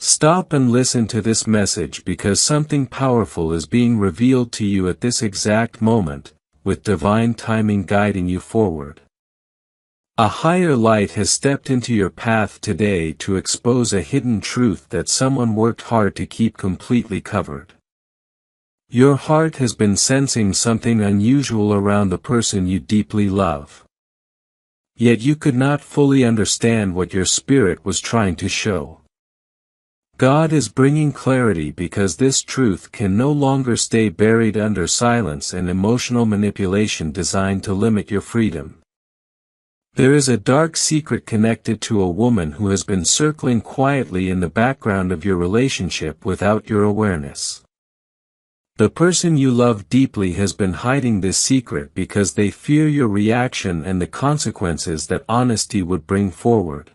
Stop and listen to this message because something powerful is being revealed to you at this exact moment, with divine timing guiding you forward. A higher light has stepped into your path today to expose a hidden truth that someone worked hard to keep completely covered. Your heart has been sensing something unusual around the person you deeply love. Yet you could not fully understand what your spirit was trying to show. God is bringing clarity because this truth can no longer stay buried under silence and emotional manipulation designed to limit your freedom. There is a dark secret connected to a woman who has been circling quietly in the background of your relationship without your awareness. The person you love deeply has been hiding this secret because they fear your reaction and the consequences that honesty would bring forward.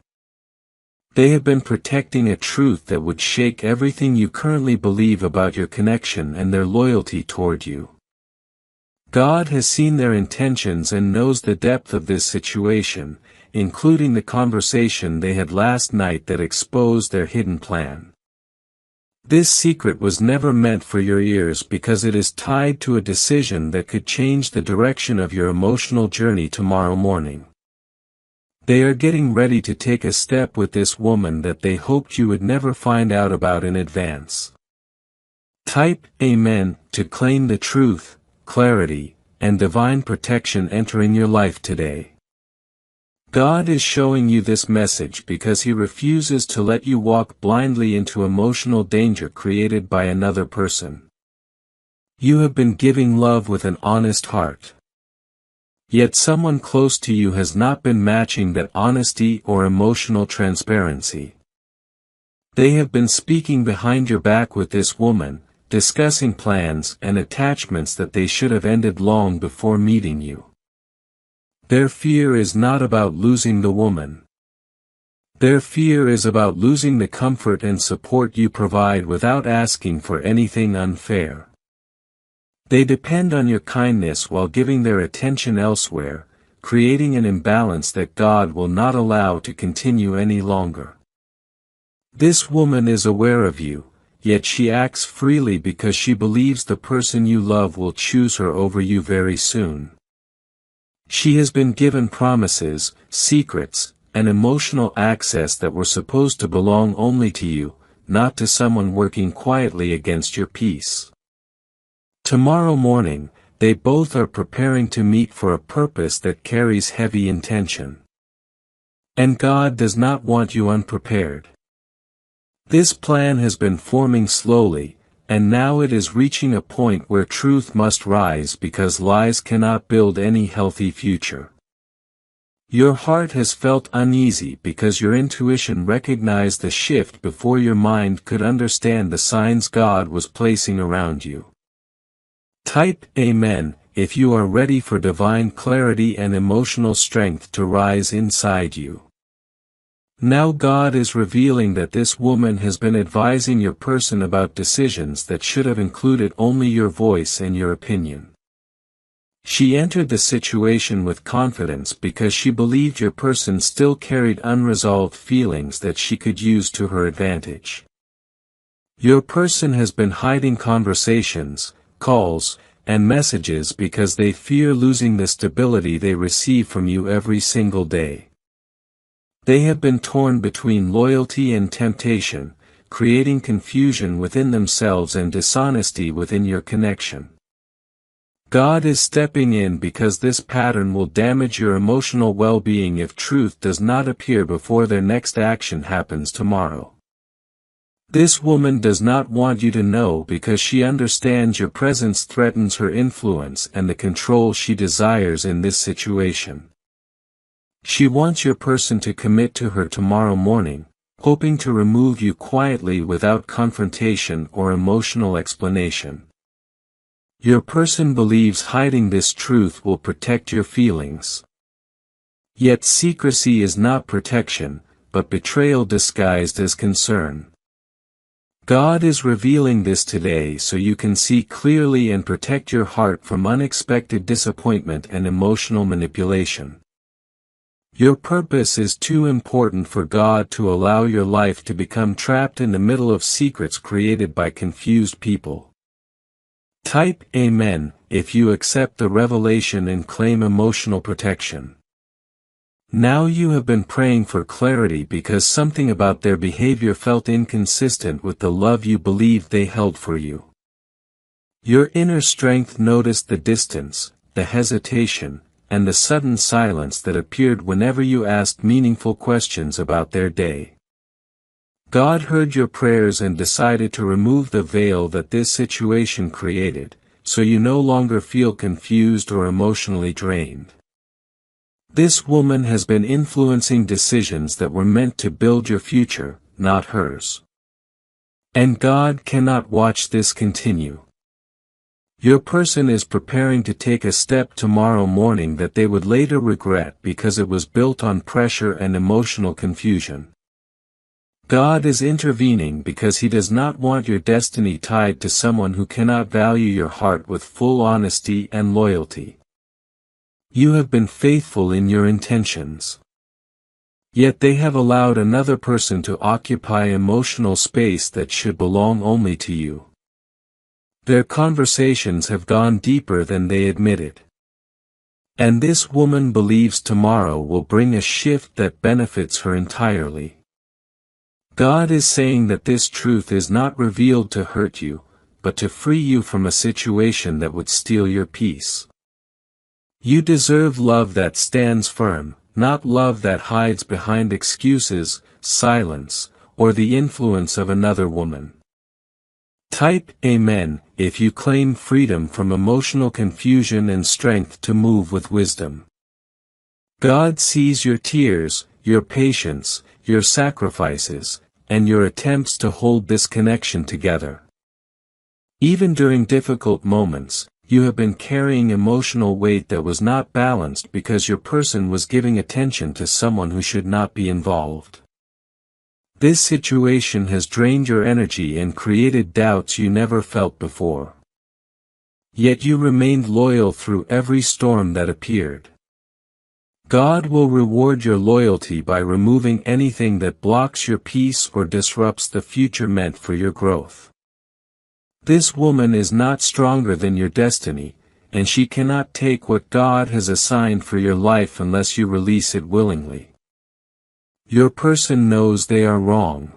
They have been protecting a truth that would shake everything you currently believe about your connection and their loyalty toward you. God has seen their intentions and knows the depth of this situation, including the conversation they had last night that exposed their hidden plan. This secret was never meant for your ears because it is tied to a decision that could change the direction of your emotional journey tomorrow morning. They are getting ready to take a step with this woman that they hoped you would never find out about in advance. Type Amen to claim the truth, clarity, and divine protection entering your life today. God is showing you this message because He refuses to let you walk blindly into emotional danger created by another person. You have been giving love with an honest heart. Yet someone close to you has not been matching that honesty or emotional transparency. They have been speaking behind your back with this woman, discussing plans and attachments that they should have ended long before meeting you. Their fear is not about losing the woman. Their fear is about losing the comfort and support you provide without asking for anything unfair. They depend on your kindness while giving their attention elsewhere, creating an imbalance that God will not allow to continue any longer. This woman is aware of you, yet she acts freely because she believes the person you love will choose her over you very soon. She has been given promises, secrets, and emotional access that were supposed to belong only to you, not to someone working quietly against your peace. Tomorrow morning, they both are preparing to meet for a purpose that carries heavy intention. And God does not want you unprepared. This plan has been forming slowly, and now it is reaching a point where truth must rise because lies cannot build any healthy future. Your heart has felt uneasy because your intuition recognized the shift before your mind could understand the signs God was placing around you. Type Amen if you are ready for divine clarity and emotional strength to rise inside you. Now God is revealing that this woman has been advising your person about decisions that should have included only your voice and your opinion. She entered the situation with confidence because she believed your person still carried unresolved feelings that she could use to her advantage. Your person has been hiding conversations, calls, and messages because they fear losing the stability they receive from you every single day. They have been torn between loyalty and temptation, creating confusion within themselves and dishonesty within your connection. God is stepping in because this pattern will damage your emotional well-being if truth does not appear before their next action happens tomorrow. This woman does not want you to know because she understands your presence threatens her influence and the control she desires in this situation. She wants your person to commit to her tomorrow morning, hoping to remove you quietly without confrontation or emotional explanation. Your person believes hiding this truth will protect your feelings. Yet secrecy is not protection, but betrayal disguised as concern. God is revealing this today so you can see clearly and protect your heart from unexpected disappointment and emotional manipulation. Your purpose is too important for God to allow your life to become trapped in the middle of secrets created by confused people. Type Amen if you accept the revelation and claim emotional protection. Now you have been praying for clarity because something about their behavior felt inconsistent with the love you believed they held for you. Your inner strength noticed the distance, the hesitation, and the sudden silence that appeared whenever you asked meaningful questions about their day. God heard your prayers and decided to remove the veil that this situation created, so you no longer feel confused or emotionally drained. This woman has been influencing decisions that were meant to build your future, not hers. And God cannot watch this continue. Your person is preparing to take a step tomorrow morning that they would later regret because it was built on pressure and emotional confusion. God is intervening because He does not want your destiny tied to someone who cannot value your heart with full honesty and loyalty. You have been faithful in your intentions. Yet they have allowed another person to occupy emotional space that should belong only to you. Their conversations have gone deeper than they admitted. And this woman believes tomorrow will bring a shift that benefits her entirely. God is saying that this truth is not revealed to hurt you, but to free you from a situation that would steal your peace. You deserve love that stands firm, not love that hides behind excuses, silence, or the influence of another woman. Type Amen if you claim freedom from emotional confusion and strength to move with wisdom. God sees your tears, your patience, your sacrifices, and your attempts to hold this connection together. Even during difficult moments, you have been carrying emotional weight that was not balanced because your person was giving attention to someone who should not be involved. This situation has drained your energy and created doubts you never felt before. Yet you remained loyal through every storm that appeared. God will reward your loyalty by removing anything that blocks your peace or disrupts the future meant for your growth. This woman is not stronger than your destiny, and she cannot take what God has assigned for your life unless you release it willingly. Your person knows they are wrong.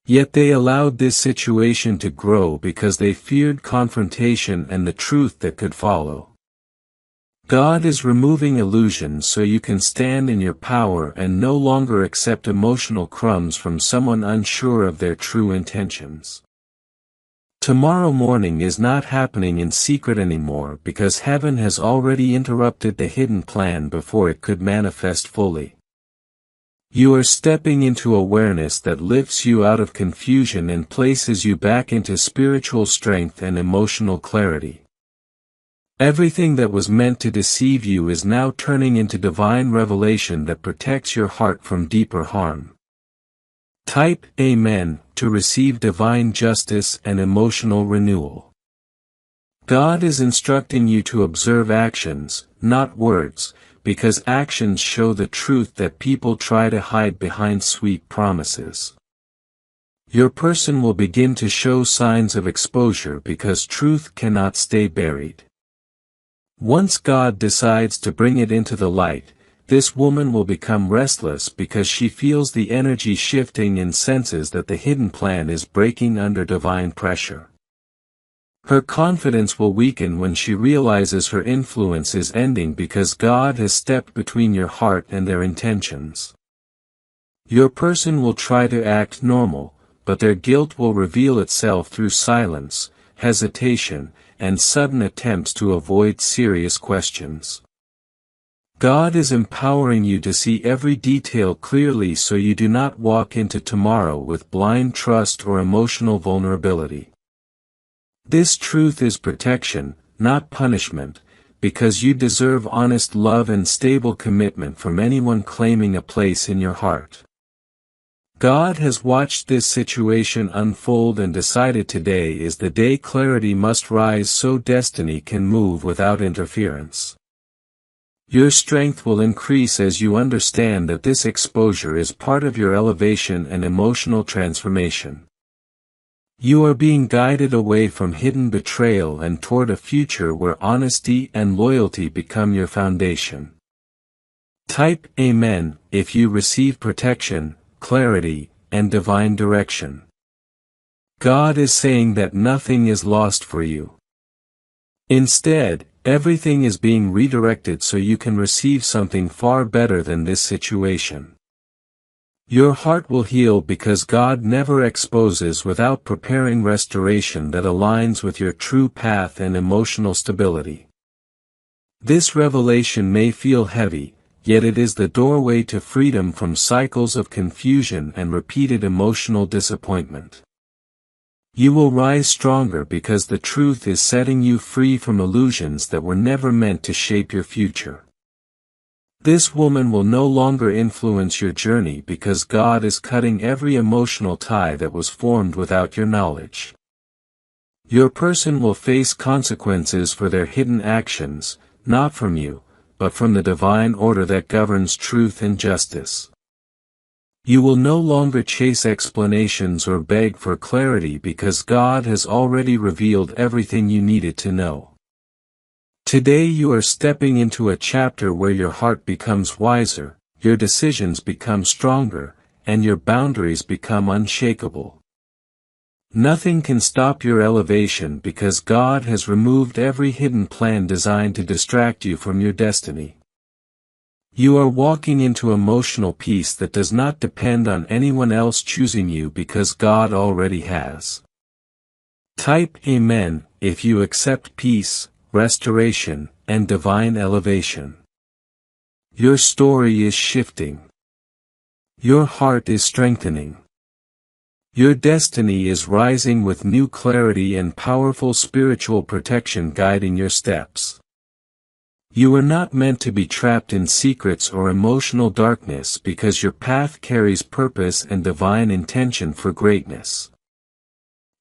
Yet they allowed this situation to grow because they feared confrontation and the truth that could follow. God is removing illusions so you can stand in your power and no longer accept emotional crumbs from someone unsure of their true intentions. Tomorrow morning is not happening in secret anymore because heaven has already interrupted the hidden plan before it could manifest fully. You are stepping into awareness that lifts you out of confusion and places you back into spiritual strength and emotional clarity. Everything that was meant to deceive you is now turning into divine revelation that protects your heart from deeper harm. Type Amen to receive divine justice and emotional renewal. God is instructing you to observe actions, not words, because actions show the truth that people try to hide behind sweet promises. Your person will begin to show signs of exposure because truth cannot stay buried. Once God decides to bring it into the light, this woman will become restless because she feels the energy shifting and senses that the hidden plan is breaking under divine pressure. Her confidence will weaken when she realizes her influence is ending because God has stepped between your heart and their intentions. Your person will try to act normal, but their guilt will reveal itself through silence, hesitation, and sudden attempts to avoid serious questions. God is empowering you to see every detail clearly so you do not walk into tomorrow with blind trust or emotional vulnerability. This truth is protection, not punishment, because you deserve honest love and stable commitment from anyone claiming a place in your heart. God has watched this situation unfold and decided today is the day clarity must rise so destiny can move without interference. Your strength will increase as you understand that this exposure is part of your elevation and emotional transformation. You are being guided away from hidden betrayal and toward a future where honesty and loyalty become your foundation. Type Amen if you receive protection, clarity, and divine direction. God is saying that nothing is lost for you. Instead, everything is being redirected so you can receive something far better than this situation. Your heart will heal because God never exposes without preparing restoration that aligns with your true path and emotional stability. This revelation may feel heavy, yet it is the doorway to freedom from cycles of confusion and repeated emotional disappointment. You will rise stronger because the truth is setting you free from illusions that were never meant to shape your future. This woman will no longer influence your journey because God is cutting every emotional tie that was formed without your knowledge. Your person will face consequences for their hidden actions, not from you, but from the divine order that governs truth and justice. You will no longer chase explanations or beg for clarity because God has already revealed everything you needed to know. Today you are stepping into a chapter where your heart becomes wiser, your decisions become stronger, and your boundaries become unshakable. Nothing can stop your elevation because God has removed every hidden plan designed to distract you from your destiny. You are walking into emotional peace that does not depend on anyone else choosing you because God already has. Type Amen if you accept peace, restoration, and divine elevation. Your story is shifting. Your heart is strengthening. Your destiny is rising with new clarity and powerful spiritual protection guiding your steps. You are not meant to be trapped in secrets or emotional darkness because your path carries purpose and divine intention for greatness.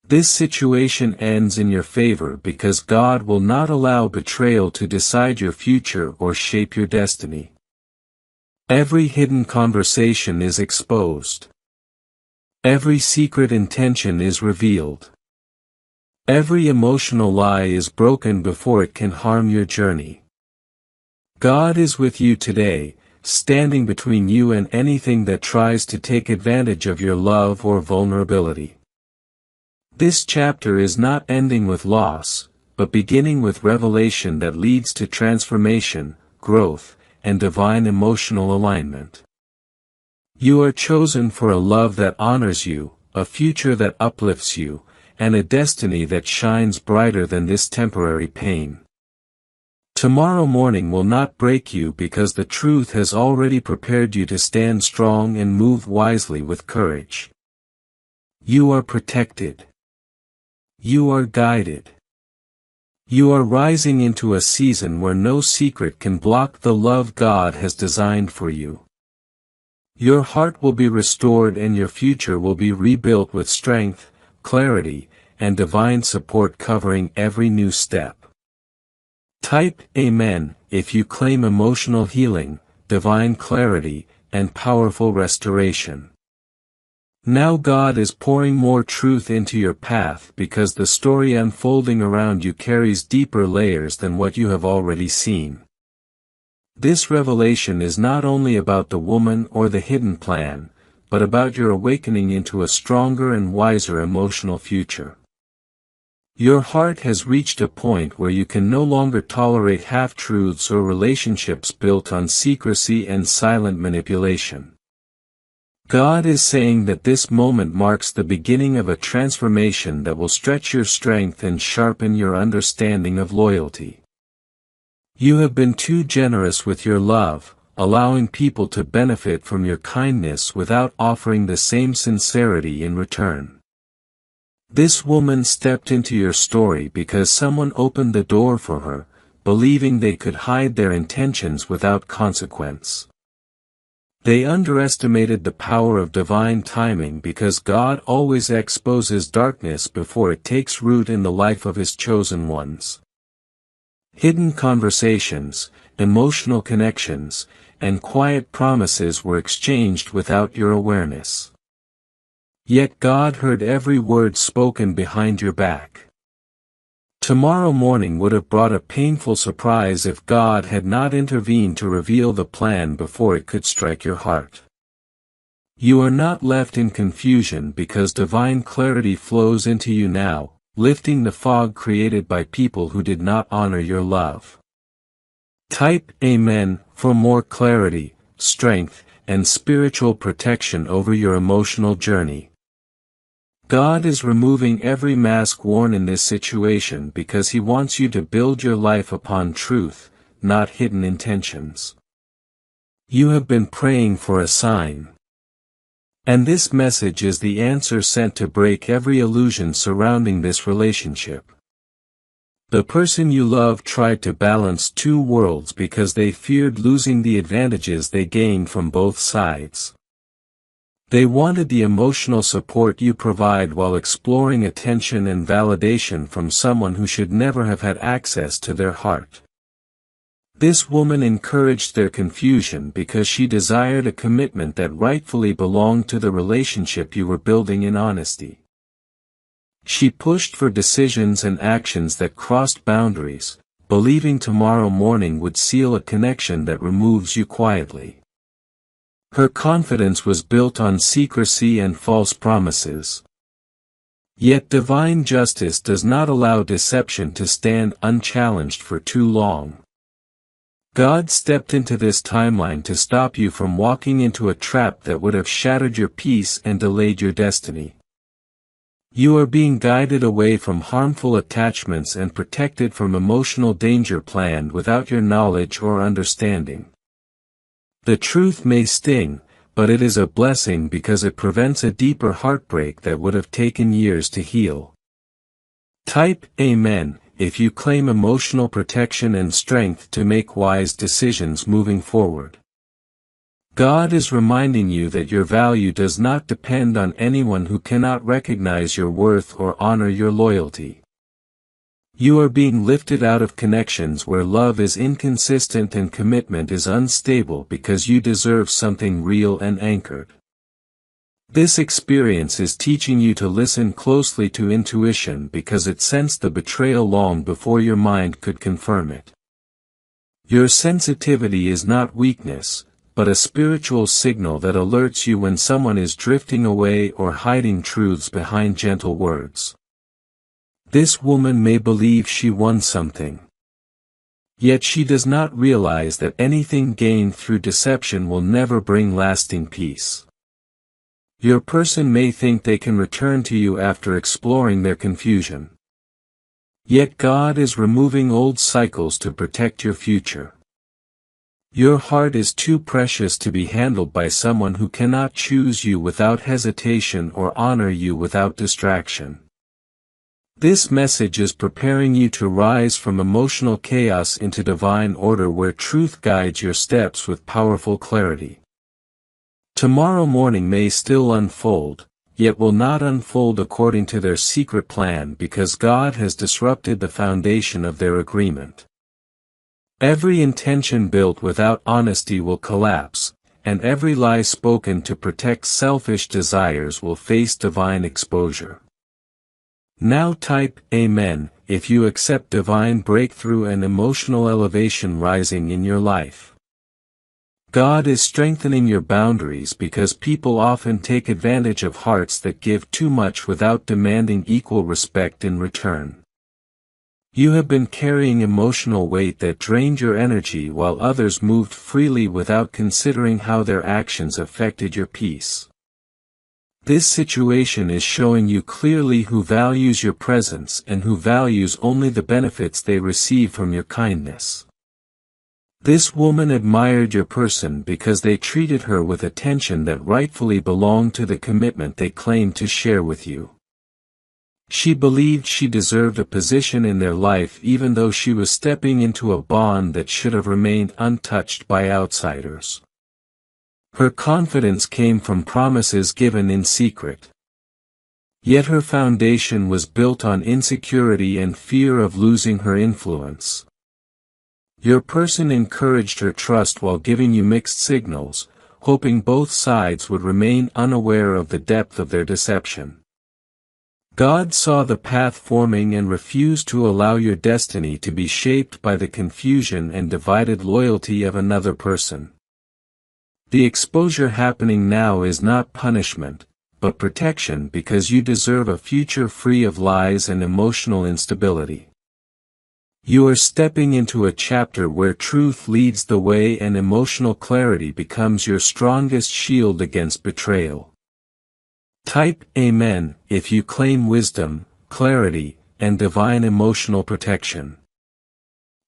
This situation ends in your favor because God will not allow betrayal to decide your future or shape your destiny. Every hidden conversation is exposed. Every secret intention is revealed. Every emotional lie is broken before it can harm your journey. God is with you today, standing between you and anything that tries to take advantage of your love or vulnerability. This chapter is not ending with loss, but beginning with revelation that leads to transformation, growth, and divine emotional alignment. You are chosen for a love that honors you, a future that uplifts you, and a destiny that shines brighter than this temporary pain. Tomorrow morning will not break you because the truth has already prepared you to stand strong and move wisely with courage. You are protected. You are guided. You are rising into a season where no secret can block the love God has designed for you. Your heart will be restored and your future will be rebuilt with strength, clarity, and divine support covering every new step. Type Amen if you claim emotional healing, divine clarity, and powerful restoration. Now God is pouring more truth into your path because the story unfolding around you carries deeper layers than what you have already seen. This revelation is not only about the woman or the hidden plan, but about your awakening into a stronger and wiser emotional future. Your heart has reached a point where you can no longer tolerate half-truths or relationships built on secrecy and silent manipulation. God is saying that this moment marks the beginning of a transformation that will stretch your strength and sharpen your understanding of loyalty. You have been too generous with your love, allowing people to benefit from your kindness without offering the same sincerity in return. This woman stepped into your story because someone opened the door for her, believing they could hide their intentions without consequence. They underestimated the power of divine timing because God always exposes darkness before it takes root in the life of His chosen ones. Hidden conversations, emotional connections, and quiet promises were exchanged without your awareness. Yet God heard every word spoken behind your back. Tomorrow morning would have brought a painful surprise if God had not intervened to reveal the plan before it could strike your heart. You are not left in confusion because divine clarity flows into you now, lifting the fog created by people who did not honor your love. Type Amen for more clarity, strength, and spiritual protection over your emotional journey. God is removing every mask worn in this situation because He wants you to build your life upon truth, not hidden intentions. You have been praying for a sign. And this message is the answer sent to break every illusion surrounding this relationship. The person you love tried to balance two worlds because they feared losing the advantages they gained from both sides. They wanted the emotional support you provide while exploring attention and validation from someone who should never have had access to their heart. This woman encouraged their confusion because she desired a commitment that rightfully belonged to the relationship you were building in honesty. She pushed for decisions and actions that crossed boundaries, believing tomorrow morning would seal a connection that removes you quietly. Her confidence was built on secrecy and false promises. Yet divine justice does not allow deception to stand unchallenged for too long. God stepped into this timeline to stop you from walking into a trap that would have shattered your peace and delayed your destiny. You are being guided away from harmful attachments and protected from emotional danger planned without your knowledge or understanding. The truth may sting, but it is a blessing because it prevents a deeper heartbreak that would have taken years to heal. Type Amen if you claim emotional protection and strength to make wise decisions moving forward. God is reminding you that your value does not depend on anyone who cannot recognize your worth or honor your loyalty. You are being lifted out of connections where love is inconsistent and commitment is unstable because you deserve something real and anchored. This experience is teaching you to listen closely to intuition because it sensed the betrayal long before your mind could confirm it. Your sensitivity is not weakness, but a spiritual signal that alerts you when someone is drifting away or hiding truths behind gentle words. This woman may believe she won something. Yet she does not realize that anything gained through deception will never bring lasting peace. Your person may think they can return to you after exploring their confusion. Yet God is removing old cycles to protect your future. Your heart is too precious to be handled by someone who cannot choose you without hesitation or honor you without distraction. This message is preparing you to rise from emotional chaos into divine order where truth guides your steps with powerful clarity. Tomorrow morning may still unfold, yet will not unfold according to their secret plan because God has disrupted the foundation of their agreement. Every intention built without honesty will collapse, and every lie spoken to protect selfish desires will face divine exposure. Now type Amen if you accept divine breakthrough and emotional elevation rising in your life. God is strengthening your boundaries because people often take advantage of hearts that give too much without demanding equal respect in return. You have been carrying emotional weight that drained your energy while others moved freely without considering how their actions affected your peace. This situation is showing you clearly who values your presence and who values only the benefits they receive from your kindness. This woman admired your person because they treated her with attention that rightfully belonged to the commitment they claimed to share with you. She believed she deserved a position in their life even though she was stepping into a bond that should have remained untouched by outsiders. Her confidence came from promises given in secret. Yet her foundation was built on insecurity and fear of losing her influence. Your person encouraged her trust while giving you mixed signals, hoping both sides would remain unaware of the depth of their deception. God saw the path forming and refused to allow your destiny to be shaped by the confusion and divided loyalty of another person. The exposure happening now is not punishment, but protection, because you deserve a future free of lies and emotional instability. You are stepping into a chapter where truth leads the way and emotional clarity becomes your strongest shield against betrayal. Type Amen if you claim wisdom, clarity, and divine emotional protection.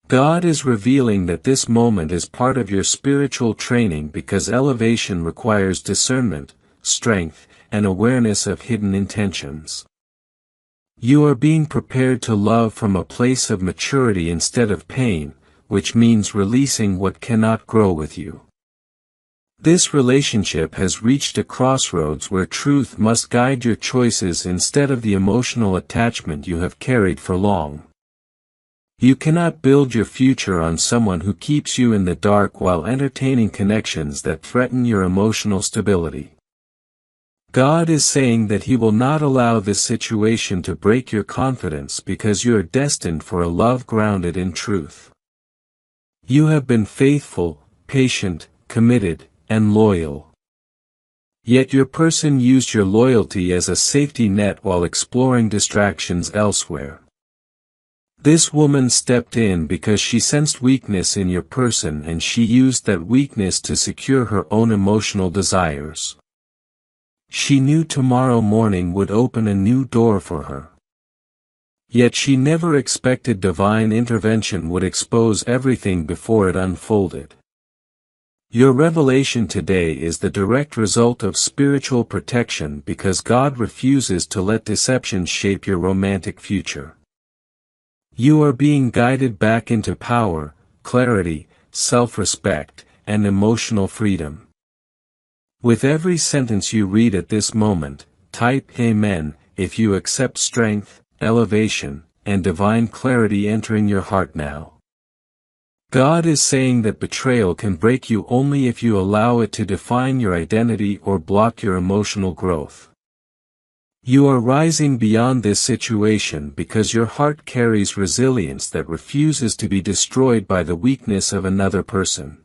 God is revealing that this moment is part of your spiritual training because elevation requires discernment, strength, and awareness of hidden intentions. You are being prepared to love from a place of maturity instead of pain, which means releasing what cannot grow with you. This relationship has reached a crossroads where truth must guide your choices instead of the emotional attachment you have carried for long. You cannot build your future on someone who keeps you in the dark while entertaining connections that threaten your emotional stability. God is saying that He will not allow this situation to break your confidence because you are destined for a love grounded in truth. You have been faithful, patient, committed, and loyal. Yet your person used your loyalty as a safety net while exploring distractions elsewhere. This woman stepped in because she sensed weakness in your person and she used that weakness to secure her own emotional desires. She knew tomorrow morning would open a new door for her. Yet she never expected divine intervention would expose everything before it unfolded. Your revelation today is the direct result of spiritual protection because God refuses to let deception shape your romantic future. You are being guided back into power, clarity, self-respect, and emotional freedom. With every sentence you read at this moment, type Amen if you accept strength, elevation, and divine clarity entering your heart now. God is saying that betrayal can break you only if you allow it to define your identity or block your emotional growth. You are rising beyond this situation because your heart carries resilience that refuses to be destroyed by the weakness of another person.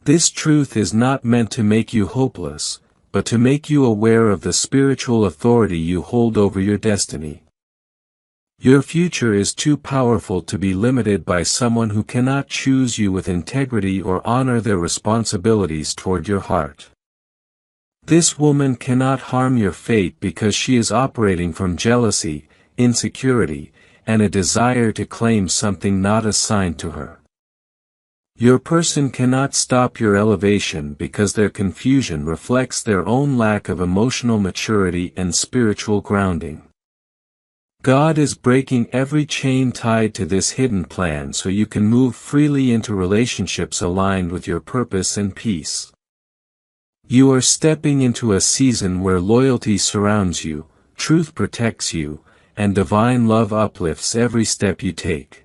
This truth is not meant to make you hopeless, but to make you aware of the spiritual authority you hold over your destiny. Your future is too powerful to be limited by someone who cannot choose you with integrity or honor their responsibilities toward your heart. This woman cannot harm your fate because she is operating from jealousy, insecurity, and a desire to claim something not assigned to her. Your person cannot stop your elevation because their confusion reflects their own lack of emotional maturity and spiritual grounding. God is breaking every chain tied to this hidden plan so you can move freely into relationships aligned with your purpose and peace. You are stepping into a season where loyalty surrounds you, truth protects you, and divine love uplifts every step you take.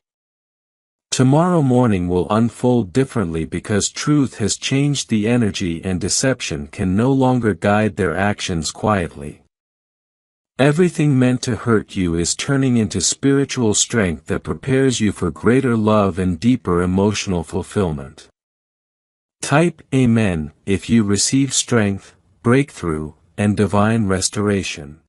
Tomorrow morning will unfold differently because truth has changed the energy and deception can no longer guide their actions quietly. Everything meant to hurt you is turning into spiritual strength that prepares you for greater love and deeper emotional fulfillment. Type Amen if you receive strength, breakthrough, and divine restoration.